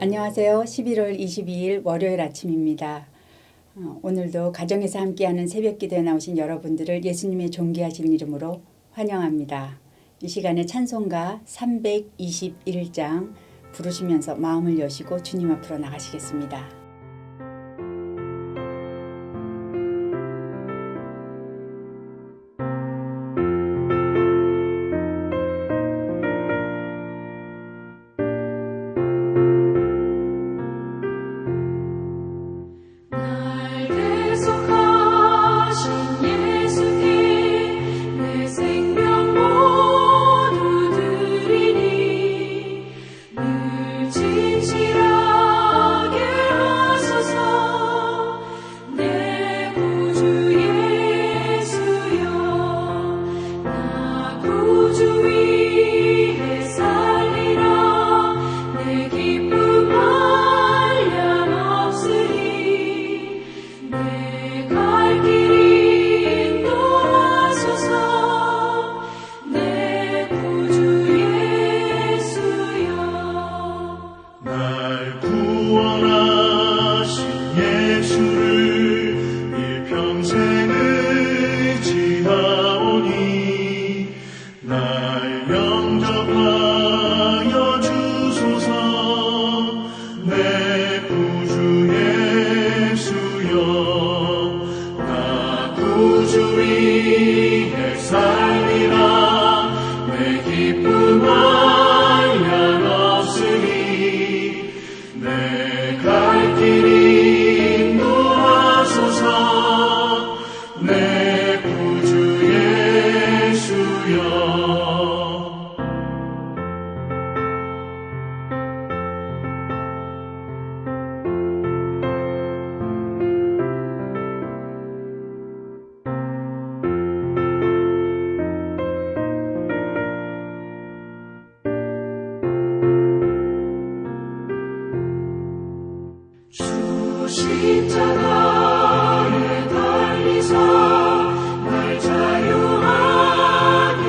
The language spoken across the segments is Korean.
안녕하세요. 11월 22일 월요일 아침입니다. 오늘도 가정에서 함께하는 새벽기도에 나오신 여러분들을 예수님의 존귀하신 이름으로 환영합니다. 이 시간에 찬송가 321장 부르시면서 마음을 여시고 주님 앞으로 나가시겠습니다. 십자가에 달리사 날 자유하게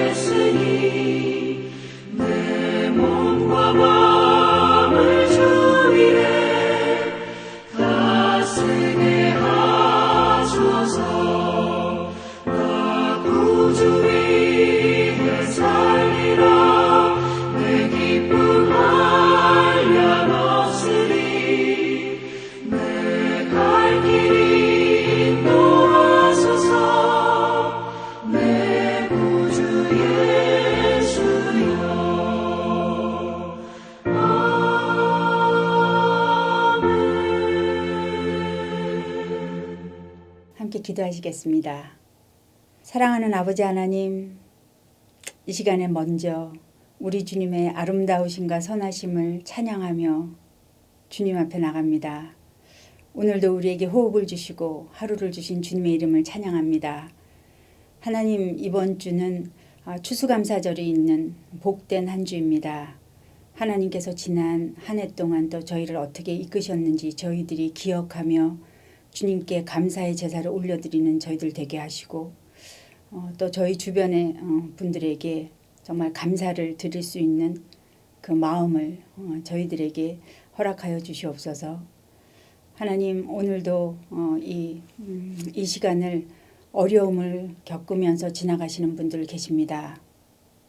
했으니 내 몸과 마음을 주 위에 다 쓰게 하소서. 나 구주 위에 살리라. 내 기쁨 한량 없으리. 갈 길이 인도하소서. 내 구주 예수여. 아멘. 함께 기도하시겠습니다. 사랑하는 아버지 하나님, 이 시간에 먼저 우리 주님의 아름다우심과 선하심을 찬양하며 주님 앞에 나갑니다. 오늘도 우리에게 호흡을 주시고 하루를 주신 주님의 이름을 찬양합니다. 하나님, 이번 주는 추수감사절이 있는 복된 한 주입니다. 하나님께서 지난 한 해 동안 또 저희를 어떻게 이끄셨는지 저희들이 기억하며 주님께 감사의 제사를 올려드리는 저희들 되게 하시고 또 저희 주변의 분들에게 정말 감사를 드릴 수 있는 그 마음을 저희들에게 허락하여 주시옵소서. 하나님, 오늘도 이 시간을 어려움을 겪으면서 지나가시는 분들 계십니다.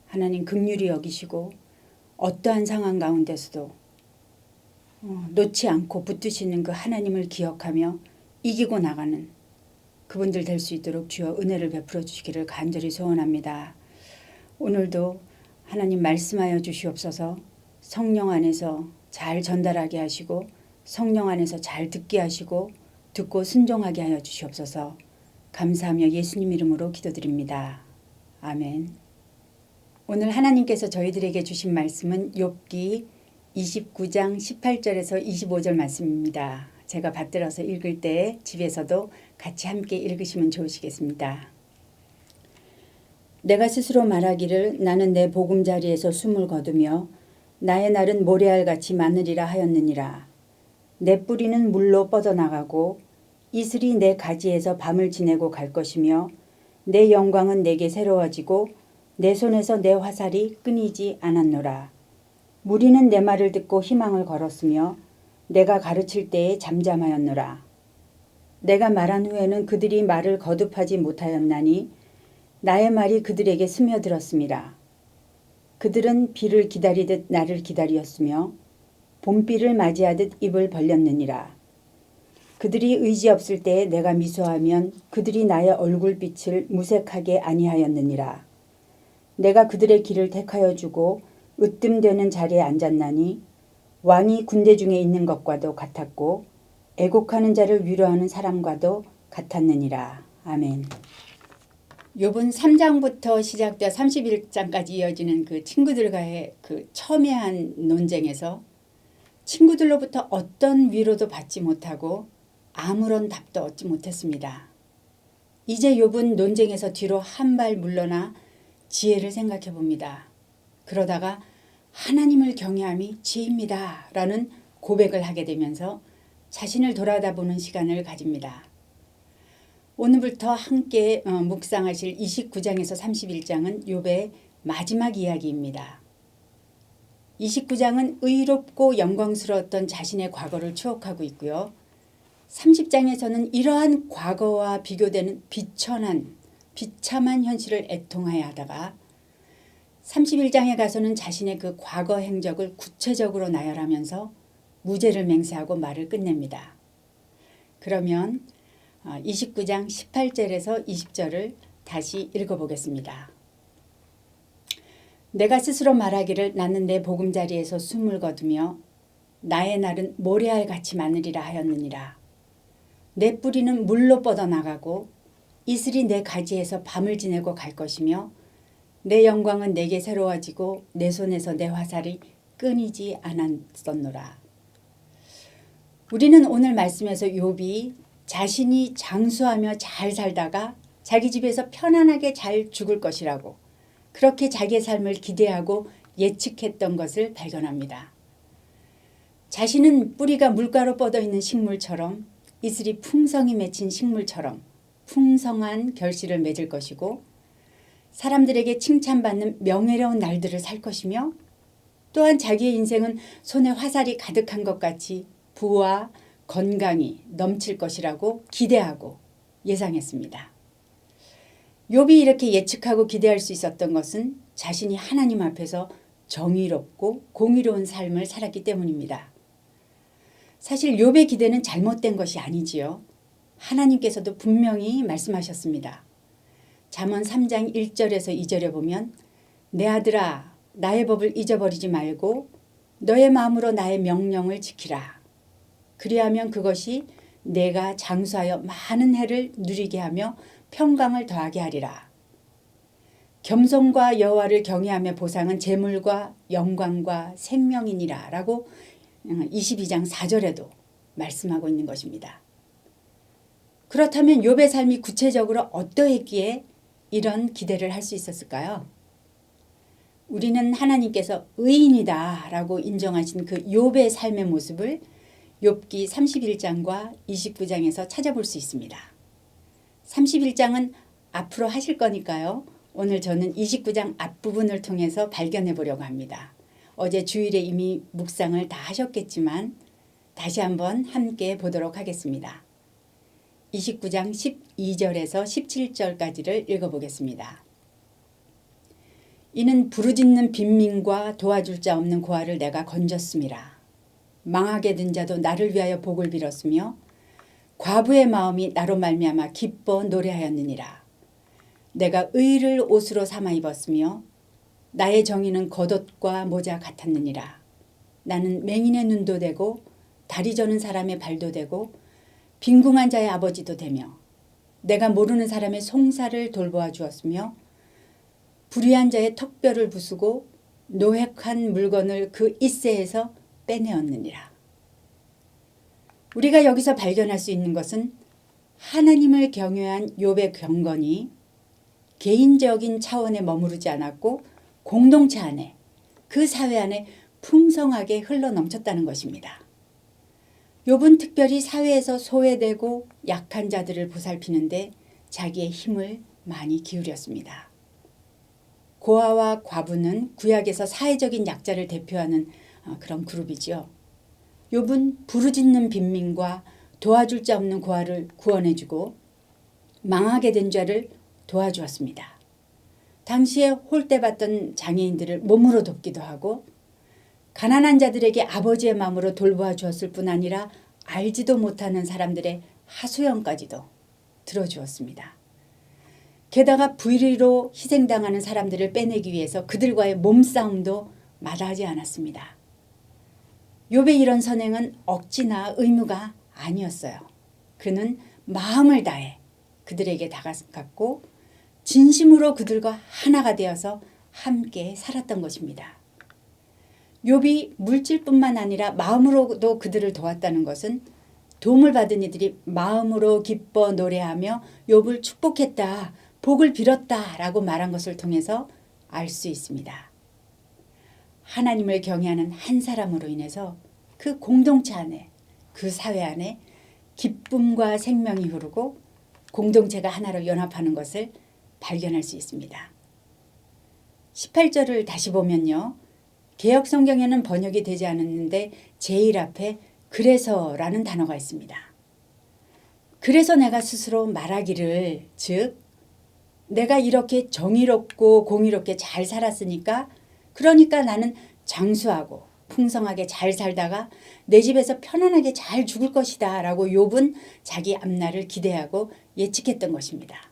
하나님, 긍휼히 여기시고 어떠한 상황 가운데서도 놓지 않고 붙드시는 그 하나님을 기억하며 이기고 나가는 그분들 될 수 있도록 주여 은혜를 베풀어 주시기를 간절히 소원합니다. 오늘도 하나님 말씀하여 주시옵소서. 성령 안에서 잘 전달하게 하시고 성령 안에서 잘 듣게 하시고 듣고 순종하게 하여 주시옵소서. 감사하며 예수님 이름으로 기도드립니다. 아멘. 오늘 하나님께서 저희들에게 주신 말씀은 욥기 29장 18절에서 25절 말씀입니다. 제가 받들어서 읽을 때 집에서도 같이 함께 읽으시면 좋으시겠습니다. 내가 스스로 말하기를 나는 내 보금자리에서 숨을 거두며 나의 날은 모래알같이 많으리라 하였느니라. 내 뿌리는 물로 뻗어나가고 이슬이 내 가지에서 밤을 지내고 갈 것이며 내 영광은 내게 새로워지고 내 손에서 내 화살이 끊이지 않았노라. 무리는 내 말을 듣고 희망을 걸었으며 내가 가르칠 때에 잠잠하였노라. 내가 말한 후에는 그들이 말을 거듭하지 못하였나니 나의 말이 그들에게 스며들었습니다. 그들은 비를 기다리듯 나를 기다리었으며 봄비를 맞이하듯 입을 벌렸느니라. 그들이 의지 없을 때에 내가 미소하면 그들이 나의 얼굴빛을 무색하게 아니하였느니라. 내가 그들의 길을 택하여 주고 으뜸되는 자리에 앉았나니 왕이 군대 중에 있는 것과도 같았고 애곡하는 자를 위로하는 사람과도 같았느니라. 아멘. 욥은 3장부터 시작되어 31장까지 이어지는 그 친구들과의 그 첨예한 논쟁에서 친구들로부터 어떤 위로도 받지 못하고 아무런 답도 얻지 못했습니다. 이제 욥은 논쟁에서 뒤로 한 발 물러나 지혜를 생각해 봅니다. 그러다가 하나님을 경외함이 지혜입니다 라는 고백을 하게 되면서 자신을 돌아다보는 시간을 가집니다. 오늘부터 함께 묵상하실 29장에서 31장은 욥의 마지막 이야기입니다. 29장은 의롭고 영광스러웠던 자신의 과거를 추억하고 있고요. 30장에서는 이러한 과거와 비교되는 비참한 현실을 애통하여 하다가 31장에 가서는 자신의 그 과거 행적을 구체적으로 나열하면서 무죄를 맹세하고 말을 끝냅니다. 그러면 29장 18절에서 20절을 다시 읽어보겠습니다. 내가 스스로 말하기를 나는 내 보금자리에서 숨을 거두며 나의 날은 모래알같이 많으리라 하였느니라. 내 뿌리는 물로 뻗어나가고 이슬이 내 가지에서 밤을 지내고 갈 것이며 내 영광은 내게 새로워지고 내 손에서 내 화살이 끊이지 않았었노라. 우리는 오늘 말씀에서 욥이 자신이 장수하며 잘 살다가 자기 집에서 편안하게 잘 죽을 것이라고 그렇게 자기의 삶을 기대하고 예측했던 것을 발견합니다. 자신은 뿌리가 물가로 뻗어있는 식물처럼 이슬이 풍성히 맺힌 식물처럼 풍성한 결실을 맺을 것이고 사람들에게 칭찬받는 명예로운 날들을 살 것이며 또한 자기의 인생은 손에 화살이 가득한 것 같이 부와 건강이 넘칠 것이라고 기대하고 예상했습니다. 욥이 이렇게 예측하고 기대할 수 있었던 것은 자신이 하나님 앞에서 정의롭고 공의로운 삶을 살았기 때문입니다. 사실 욥의 기대는 잘못된 것이 아니지요. 하나님께서도 분명히 말씀하셨습니다. 잠언 3장 1절에서 2절에 보면 내 아들아 나의 법을 잊어버리지 말고 너의 마음으로 나의 명령을 지키라. 그리하면 그것이 내가 장수하여 많은 해를 누리게 하며 평강을 더하게 하리라. 겸손과 여호와를 경외하며 보상은 재물과 영광과 생명이니라 라고 22장 4절에도 말씀하고 있는 것입니다. 그렇다면 욥의 삶이 구체적으로 어떠했기에 이런 기대를 할 수 있었을까요? 우리는 하나님께서 의인이다 라고 인정하신 그 욥의 삶의 모습을 욥기 31장과 29장에서 찾아볼 수 있습니다. 31장은 앞으로 하실 거니까요. 오늘 저는 29장 앞부분을 통해서 발견해 보려고 합니다. 어제 주일에 이미 묵상을 다 하셨겠지만 다시 한번 함께 보도록 하겠습니다. 29장 12절에서 17절까지를 읽어보겠습니다. 이는 부르짖는 빈민과 도와줄 자 없는 고아를 내가 건졌음이라. 망하게 든 자도 나를 위하여 복을 빌었으며 과부의 마음이 나로 말미암아 기뻐 노래하였느니라. 내가 의를 옷으로 삼아 입었으며 나의 정의는 겉옷과 모자 같았느니라. 나는 맹인의 눈도 되고 다리 저는 사람의 발도 되고 빈궁한 자의 아버지도 되며 내가 모르는 사람의 송사를 돌보아 주었으며 불의한 자의 턱뼈를 부수고 노획한 물건을 그 잇새에서 빼내었느니라. 우리가 여기서 발견할 수 있는 것은 하나님을 경외한 욥의 경건이 개인적인 차원에 머무르지 않았고 공동체 안에 그 사회 안에 풍성하게 흘러넘쳤다는 것입니다. 욥은 특별히 사회에서 소외되고 약한 자들을 보살피는데 자기의 힘을 많이 기울였습니다. 고아와 과부는 구약에서 사회적인 약자를 대표하는 그런 그룹이지요. 욥은 부르짖는 빈민과 도와줄 자 없는 고아를 구원해주고 망하게 된 자를 도와주었습니다. 당시에 홀대받던 장애인들을 몸으로 돕기도 하고 가난한 자들에게 아버지의 마음으로 돌보아 주었을 뿐 아니라 알지도 못하는 사람들의 하소연까지도 들어주었습니다. 게다가 불의로 희생당하는 사람들을 빼내기 위해서 그들과의 몸싸움도 마다하지 않았습니다. 욥의 이런 선행은 억지나 의무가 아니었어요. 그는 마음을 다해 그들에게 다가갔고 진심으로 그들과 하나가 되어서 함께 살았던 것입니다. 욥이 물질뿐만 아니라 마음으로도 그들을 도왔다는 것은 도움을 받은 이들이 마음으로 기뻐 노래하며 욥을 축복했다, 복을 빌었다 라고 말한 것을 통해서 알 수 있습니다. 하나님을 경외하는 한 사람으로 인해서 그 공동체 안에, 그 사회 안에 기쁨과 생명이 흐르고 공동체가 하나로 연합하는 것을 발견할 수 있습니다. 18절을 다시 보면요. 개역 성경에는 번역이 되지 않았는데 제일 앞에 그래서라는 단어가 있습니다. 그래서 내가 스스로 말하기를, 즉 내가 이렇게 정의롭고 공의롭게 잘 살았으니까 그러니까 나는 장수하고 풍성하게 잘 살다가 내 집에서 편안하게 잘 죽을 것이다 라고 욥은 자기 앞날을 기대하고 예측했던 것입니다.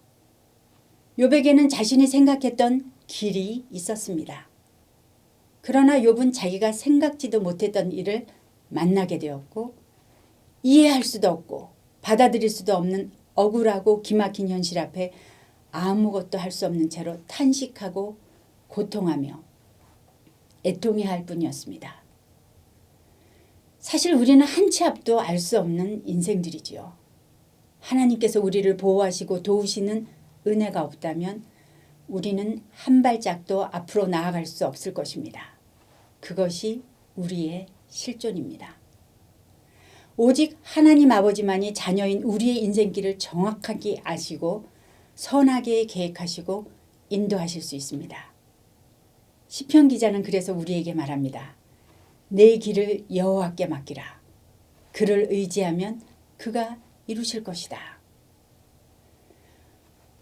욥에게는 자신이 생각했던 길이 있었습니다. 그러나 욥은 자기가 생각지도 못했던 일을 만나게 되었고 이해할 수도 없고 받아들일 수도 없는 억울하고 기막힌 현실 앞에 아무것도 할 수 없는 채로 탄식하고 고통하며 애통해야 할 뿐이었습니다. 사실 우리는 한 치 앞도 알 수 없는 인생들이지요. 하나님께서 우리를 보호하시고 도우시는 은혜가 없다면 우리는 한 발짝도 앞으로 나아갈 수 없을 것입니다. 그것이 우리의 실존입니다. 오직 하나님 아버지만이 자녀인 우리의 인생길을 정확하게 아시고 선하게 계획하시고 인도하실 수 있습니다. 시편 기자는 그래서 우리에게 말합니다. 내 길을 여호와께 맡기라. 그를 의지하면 그가 이루실 것이다.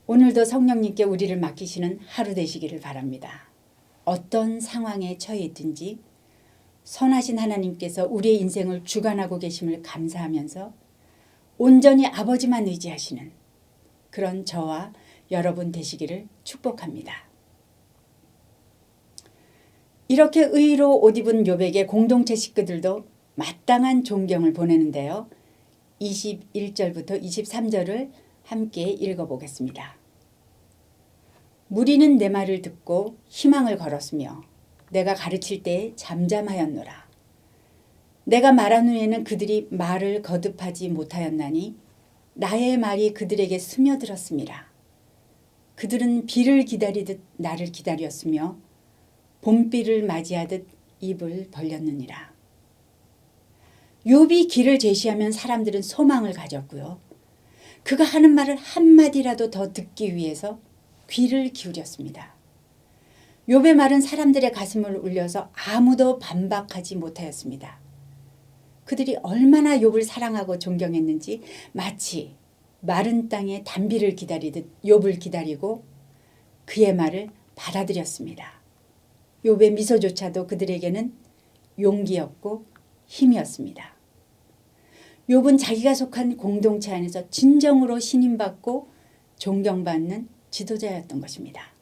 오늘도 성령님께 우리를 맡기시는 하루 되시기를 바랍니다. 어떤 상황에 처해 있든지 선하신 하나님께서 우리의 인생을 주관하고 계심을 감사하면서 온전히 아버지만 의지하시는 그런 저와 여러분 되시기를 축복합니다. 이렇게 의로 옷 입은 욥에게 공동체 식구들도 마땅한 존경을 보내는데요. 21절부터 23절을 함께 읽어보겠습니다. 무리는 내 말을 듣고 희망을 걸었으며 내가 가르칠 때에 잠잠하였노라. 내가 말한 후에는 그들이 말을 거듭하지 못하였나니 나의 말이 그들에게 스며들었음이라. 그들은 비를 기다리듯 나를 기다렸으며 봄비를 맞이하듯 입을 벌렸느니라. 욥이 길을 제시하면 사람들은 소망을 가졌고요. 그가 하는 말을 한마디라도 더 듣기 위해서 귀를 기울였습니다. 욥의 말은 사람들의 가슴을 울려서 아무도 반박하지 못하였습니다. 그들이 얼마나 욥을 사랑하고 존경했는지 마치 마른 땅에 단비를 기다리듯 욥을 기다리고 그의 말을 받아들였습니다. 욥의 미소조차도 그들에게는 용기였고 힘이었습니다. 욥은 자기가 속한 공동체 안에서 진정으로 신임받고 존경받는 지도자였던 것입니다.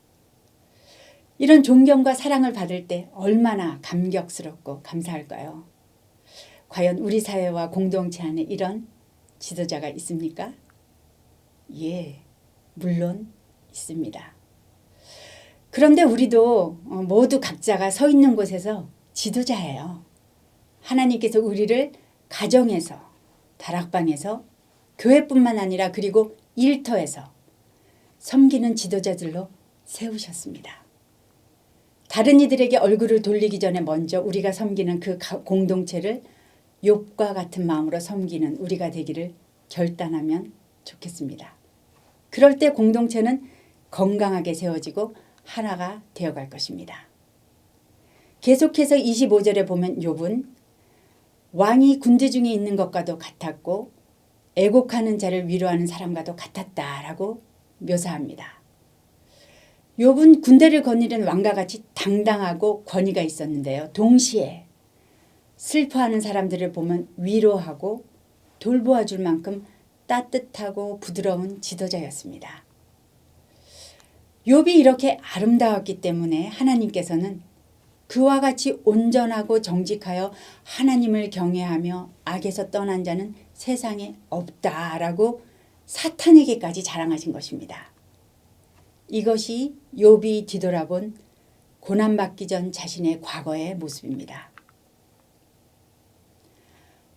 이런 존경과 사랑을 받을 때 얼마나 감격스럽고 감사할까요? 과연 우리 사회와 공동체 안에 이런 지도자가 있습니까? 예, 물론 있습니다. 그런데 우리도 모두 각자가 서 있는 곳에서 지도자예요. 하나님께서 우리를 가정에서, 다락방에서, 교회뿐만 아니라 그리고 일터에서 섬기는 지도자들로 세우셨습니다. 다른 이들에게 얼굴을 돌리기 전에 먼저 우리가 섬기는 그 공동체를 욥과 같은 마음으로 섬기는 우리가 되기를 결단하면 좋겠습니다. 그럴 때 공동체는 건강하게 세워지고 하나가 되어갈 것입니다. 계속해서 25절에 보면 욥은 왕이 군대 중에 있는 것과도 같았고 애곡하는 자를 위로하는 사람과도 같았다라고 묘사합니다. 욥은 군대를 거느리는 왕과 같이 당당하고 권위가 있었는데요. 동시에 슬퍼하는 사람들을 보면 위로하고 돌보아 줄 만큼 따뜻하고 부드러운 지도자였습니다. 욥이 이렇게 아름다웠기 때문에 하나님께서는 그와 같이 온전하고 정직하여 하나님을 경외하며 악에서 떠난 자는 세상에 없다라고 사탄에게까지 자랑하신 것입니다. 이것이 욥이 뒤돌아본 고난받기 전 자신의 과거의 모습입니다.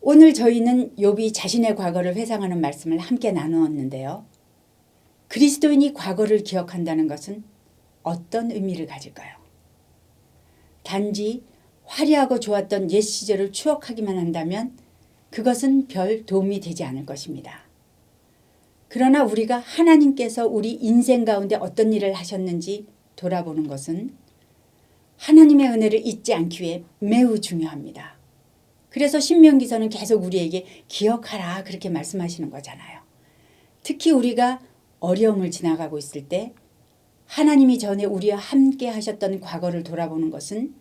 오늘 저희는 욥이 자신의 과거를 회상하는 말씀을 함께 나누었는데요. 그리스도인이 과거를 기억한다는 것은 어떤 의미를 가질까요? 단지 화려하고 좋았던 옛 시절을 추억하기만 한다면 그것은 별 도움이 되지 않을 것입니다. 그러나 우리가 하나님께서 우리 인생 가운데 어떤 일을 하셨는지 돌아보는 것은 하나님의 은혜를 잊지 않기 위해 매우 중요합니다. 그래서 신명기서는 계속 우리에게 기억하라 그렇게 말씀하시는 거잖아요. 특히 우리가 어려움을 지나가고 있을 때 하나님이 전에 우리와 함께 하셨던 과거를 돌아보는 것은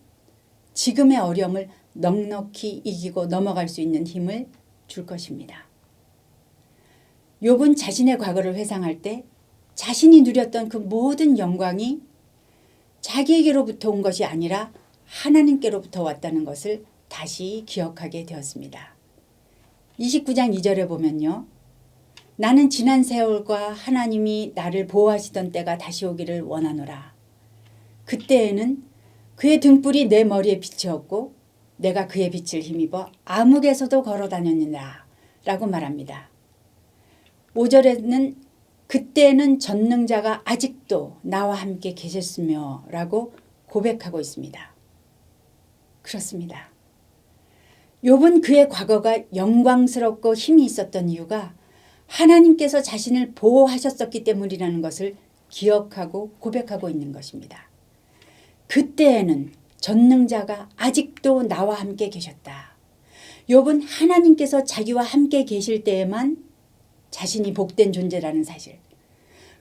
지금의 어려움을 넉넉히 이기고 넘어갈 수 있는 힘을 줄 것입니다. 욥은 자신의 과거를 회상할 때 자신이 누렸던 그 모든 영광이 자기에게로부터 온 것이 아니라 하나님께로부터 왔다는 것을 다시 기억하게 되었습니다. 29장 2절에 보면요. 나는 지난 세월과 하나님이 나를 보호하시던 때가 다시 오기를 원하노라. 그때에는 그의 등불이 내 머리에 빛이었고 내가 그의 빛을 힘입어 암흑에서도 걸어 다녔느니라 라고 말합니다. 5절에는 그때는 전능자가 아직도 나와 함께 계셨으며 라고 고백하고 있습니다. 그렇습니다. 욥은 그의 과거가 영광스럽고 힘이 있었던 이유가 하나님께서 자신을 보호하셨었기 때문이라는 것을 기억하고 고백하고 있는 것입니다. 그때에는 전능자가 아직도 나와 함께 계셨다. 욥은 하나님께서 자기와 함께 계실 때에만 자신이 복된 존재라는 사실.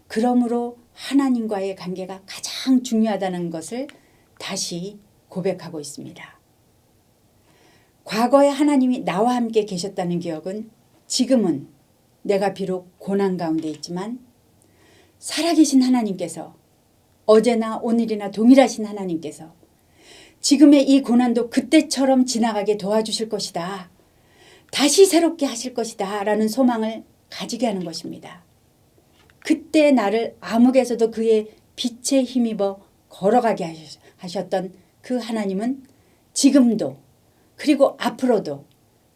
그러므로 하나님과의 관계가 가장 중요하다는 것을 다시 고백하고 있습니다. 과거에 하나님이 나와 함께 계셨다는 기억은 지금은 내가 비록 고난 가운데 있지만 살아계신 하나님께서 어제나 오늘이나 동일하신 하나님께서 지금의 이 고난도 그때처럼 지나가게 도와주실 것이다. 다시 새롭게 하실 것이다 라는 소망을 가지게 하는 것입니다. 그때 나를 암흑에서도 그의 빛에 힘입어 걸어가게 하셨던 그 하나님은 지금도 그리고 앞으로도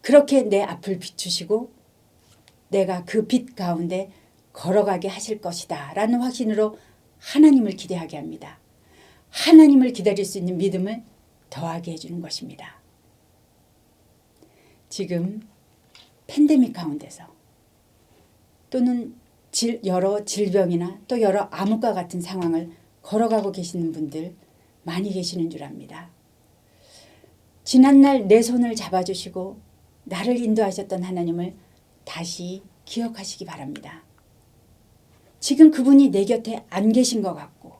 그렇게 내 앞을 비추시고 내가 그 빛 가운데 걸어가게 하실 것이다 라는 확신으로 하나님을 기대하게 합니다. 하나님을 기다릴 수 있는 믿음을 더하게 해주는 것입니다. 지금 팬데믹 가운데서 또는 여러 질병이나 또 여러 암흑과 같은 상황을 걸어가고 계시는 분들 많이 계시는 줄 압니다. 지난날 내 손을 잡아주시고 나를 인도하셨던 하나님을 다시 기억하시기 바랍니다. 지금 그분이 내 곁에 안 계신 것 같고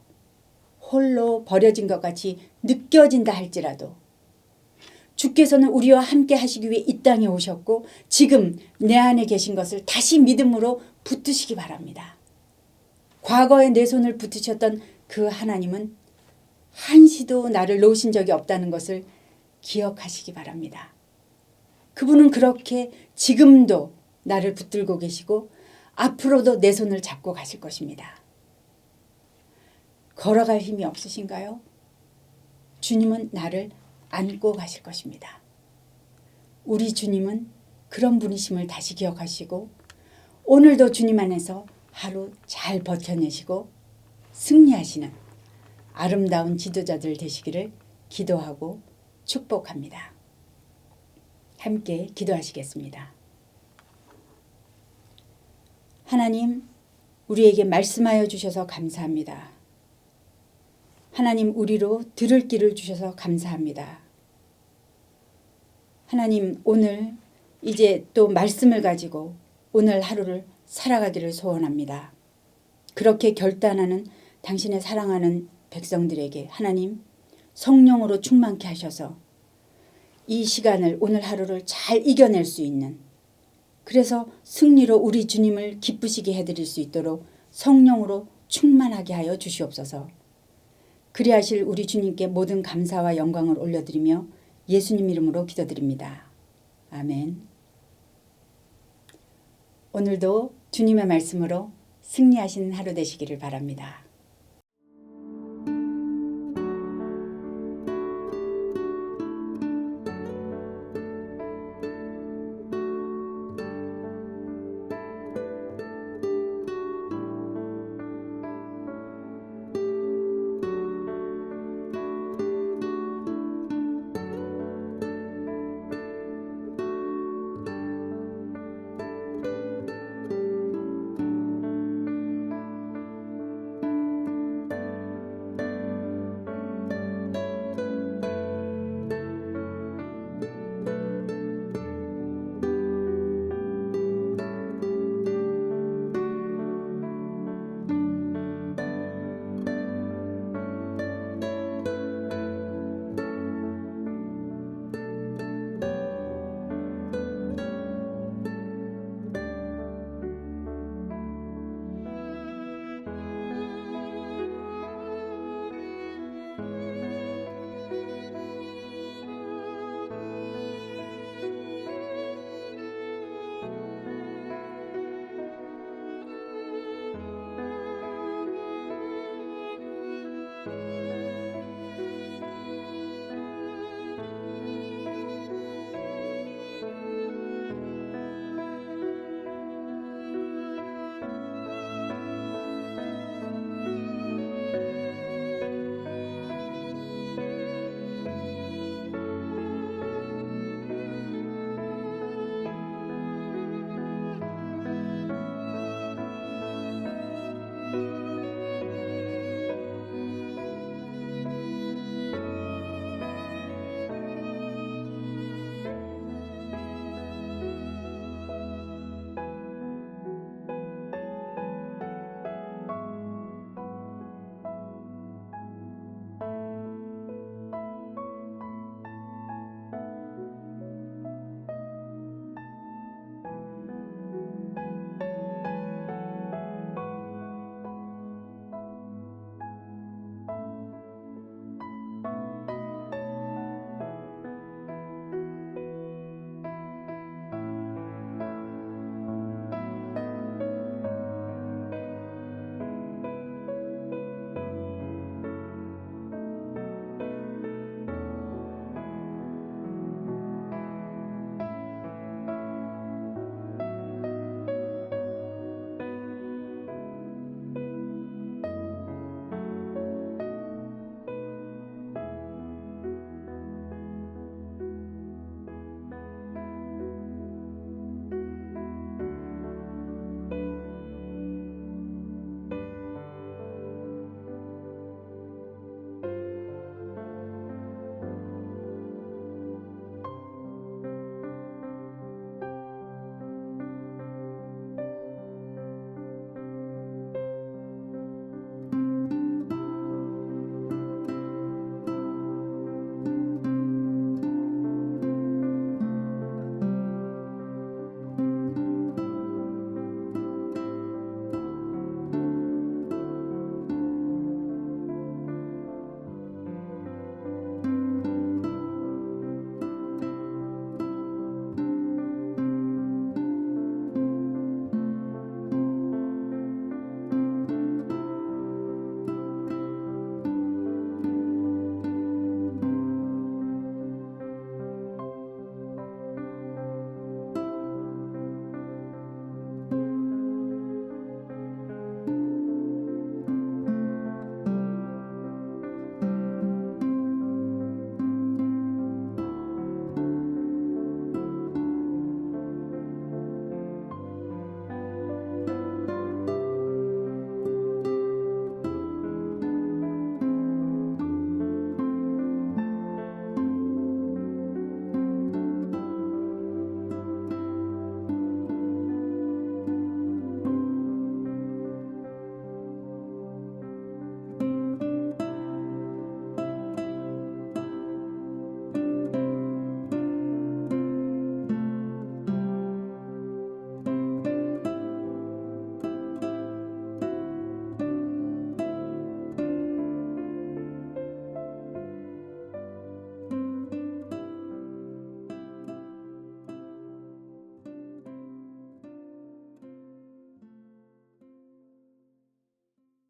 홀로 버려진 것 같이 느껴진다 할지라도 주께서는 우리와 함께 하시기 위해 이 땅에 오셨고 지금 내 안에 계신 것을 다시 믿음으로 붙드시기 바랍니다. 과거에 내 손을 붙으셨던 그 하나님은 한시도 나를 놓으신 적이 없다는 것을 기억하시기 바랍니다. 그분은 그렇게 지금도 나를 붙들고 계시고 앞으로도 내 손을 잡고 가실 것입니다. 걸어갈 힘이 없으신가요? 주님은 나를 안고 가실 것입니다. 우리 주님은 그런 분이심을 다시 기억하시고 오늘도 주님 안에서 하루 잘 버텨내시고 승리하시는 아름다운 지도자들 되시기를 기도하고 축복합니다. 함께 기도하시겠습니다. 하나님, 우리에게 말씀하여 주셔서 감사합니다. 하나님 우리로 들을 길을 주셔서 감사합니다. 하나님 오늘 이제 또 말씀을 가지고 오늘 하루를 살아가기를 소원합니다. 그렇게 결단하는 당신의 사랑하는 백성들에게 하나님 성령으로 충만케 하셔서 이 시간을 오늘 하루를 잘 이겨낼 수 있는, 그래서 승리로 우리 주님을 기쁘시게 해드릴 수 있도록 성령으로 충만하게 하여 주시옵소서. 그리하실 우리 주님께 모든 감사와 영광을 올려드리며 예수님 이름으로 기도드립니다. 아멘. 오늘도 주님의 말씀으로 승리하신 하루 되시기를 바랍니다.